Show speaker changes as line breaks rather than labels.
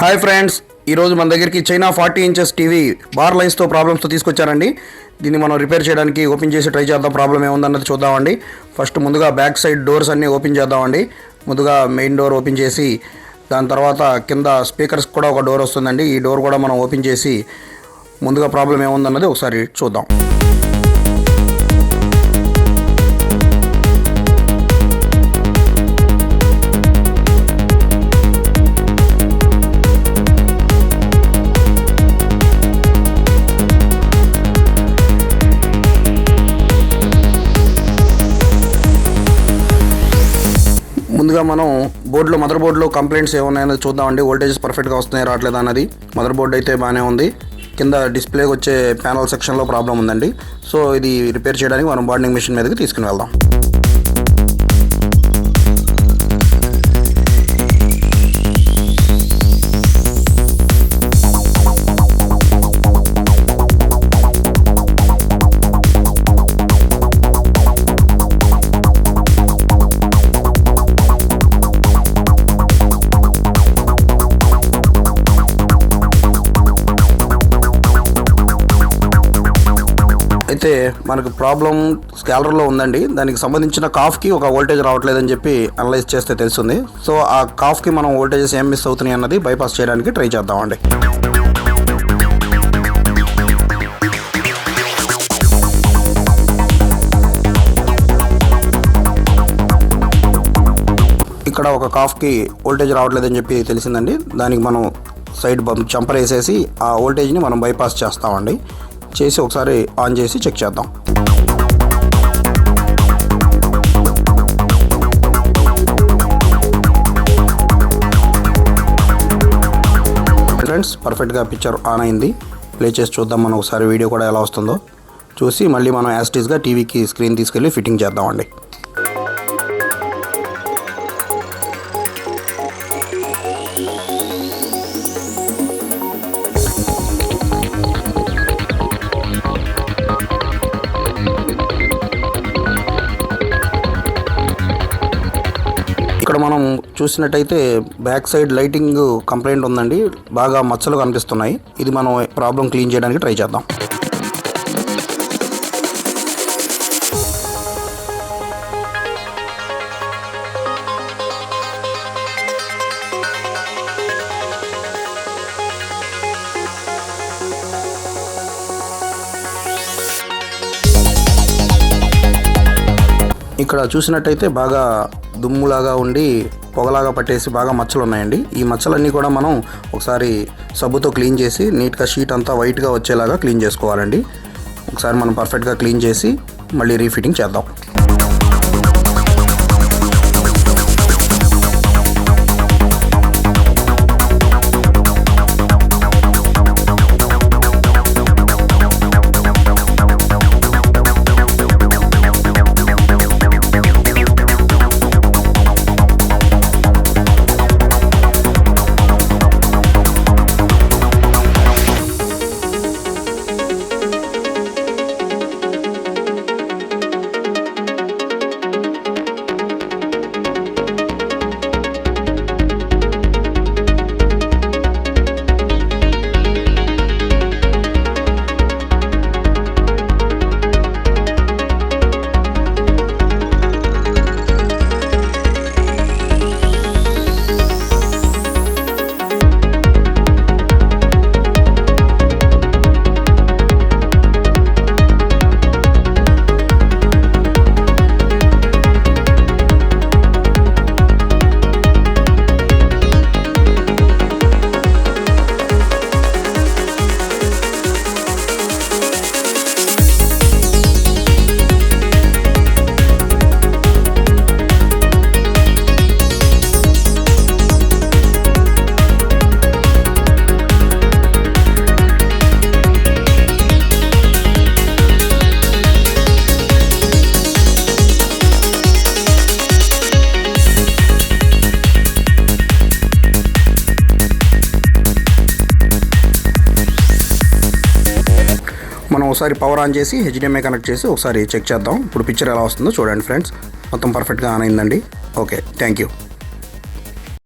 Hi friends, ఈరోజు మన దగ్గరికి చైనా 40 ఇంచెస్ టీవీ బార్ లైన్స్తో ప్రాబ్లమ్స్తో తీసుకొచ్చారండి. దీన్ని మనం రిపేర్ చేయడానికి ఓపెన్ చేసి ట్రై చేద్దాం. ప్రాబ్లం ఏముందన్నది చూద్దామండి. ఫస్ట్ ముందుగా బ్యాక్ సైడ్ డోర్స్ అన్నీ ఓపెన్ చేద్దామండి. ముందుగా మెయిన్ డోర్ ఓపెన్ చేసి దాని తర్వాత కింద స్పీకర్స్ కూడా ఒక డోర్ వస్తుందండి. ఈ డోర్ కూడా మనం ఓపెన్ చేసి ముందుగా ప్రాబ్లం ఏముందన్నది ఒకసారి చూద్దాం. ముందుగా మనం మదర్ బోర్డులో కంప్లైంట్స్ ఏమున్నాయో చూద్దామండి. వోల్టేజెస్ పర్ఫెక్ట్గా వస్తున్నాయి రావట్లేదు అన్నది. మదర్ బోర్డు అయితే బాగానే ఉంది. కింద డిస్ప్లే వచ్చే ప్యానల్ సెక్షన్లో ప్రాబ్లం ఉందండి. సో ఇది రిపేర్ చేయడానికి మనం బాండింగ్ మిషన్ మీదకి తీసుకుని వెళ్దాం. అయితే మనకు ప్రాబ్లం స్కేలర్లో ఉందండి. దానికి సంబంధించిన కాఫ్కి ఒక వోల్టేజ్ రావట్లేదని చెప్పి అనలైజ్ చేస్తే తెలుస్తుంది. సో ఆ కాఫ్కి మనం వోల్టేజెస్ ఏం మిస్ అవుతున్నాయి అన్నది బైపాస్ చేయడానికి ట్రై చేద్దామండి. ఇక్కడ ఒక కాఫ్కి వోల్టేజ్ రావట్లేదని చెప్పి తెలిసిందండి. దానికి మనం సైడ్ జంపర్ వేసేసి ఆ వోల్టేజ్ని మనం బైపాస్ చేస్తామండి. చేసి ఒకసారి ఆన్ చేసి చెక్ చేద్దాం. ఫ్రెండ్స్, పర్ఫెక్ట్గా పిక్చర్ ఆన్ అయింది. ప్లే చేసి చూద్దాం మనం ఒకసారి వీడియో కూడా ఎలా వస్తుందో చూసి మళ్ళీ మనం యాజ్ ఇట్ ఈస్గా టీవీకి స్క్రీన్ తీసుకెళ్ళి ఫిట్టింగ్ చేద్దామండి. ఇక్కడ మనం చూసినట్టయితే బ్యాక్ సైడ్ లైటింగ్ కంప్లైంట్ ఉందండి. బాగా మచ్చలు కనిపిస్తున్నాయి. ఇది మనం ప్రాబ్లం క్లీన్ చేయడానికి ట్రై చేద్దాం. ఇక్కడ చూసినట్టయితే బాగా దుమ్ములాగా ఉండి పొగలాగా పట్టేసి బాగా మచ్చలు ఉన్నాయండి. ఈ మచ్చలన్నీ కూడా మనం ఒకసారి సబ్బుతో క్లీన్ చేసి నీట్గా షీట్ అంతా వైట్గా వచ్చేలాగా క్లీన్ చేసుకోవాలండి. ఒకసారి మనం పర్ఫెక్ట్గా క్లీన్ చేసి మళ్ళీ రీఫిట్టింగ్ చేద్దాం. మనం ఒకసారి పవర్ ఆన్ చేసి HDMI కనెక్ట్ చేసి ఒకసారి చెక్ చేద్దాం. ఇప్పుడు పిక్చర్ ఎలా వస్తుందో చూడండి ఫ్రెండ్స్. మొత్తం పర్ఫెక్ట్గా ఆన్ అయిందండి. Okay, thank you.